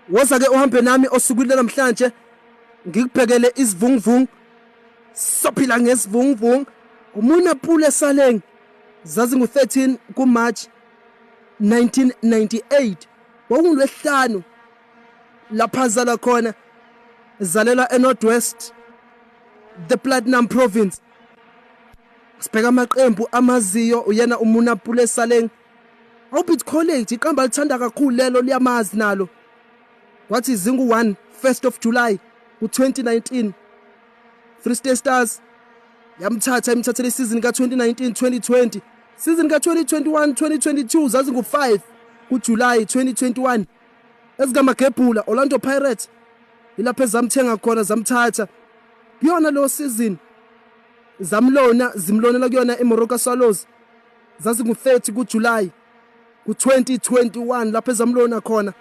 woza ke uhambe nami osukwini namhlanje ngikubhekele isivunguvungu sophila ngesivunguvungu uMonapule Saleng zazi ngo13 kuMarch 1998 wawungulwesihlanu lapha zala khona zalela eNorthwest the Platinum Province. Sibheka amaqembu amaziyo uyena uMonapule Saleng Robert College iqamba lithanda kakhulu lelo liyamazi nalo wathi zingu 1 of July u2019 Free State Stars imthathele season ka2019-2020 season ka2021-2022 zazi ngu5 kuJuly 2021 ezigamagebhula Orlando Pirates ilapha ezamthenga khona zamthatha kuyona lo season zimlonela kuyona eMoroka Swallows zazi ngu30 kuJuly ku2021 lapha ezamlona khona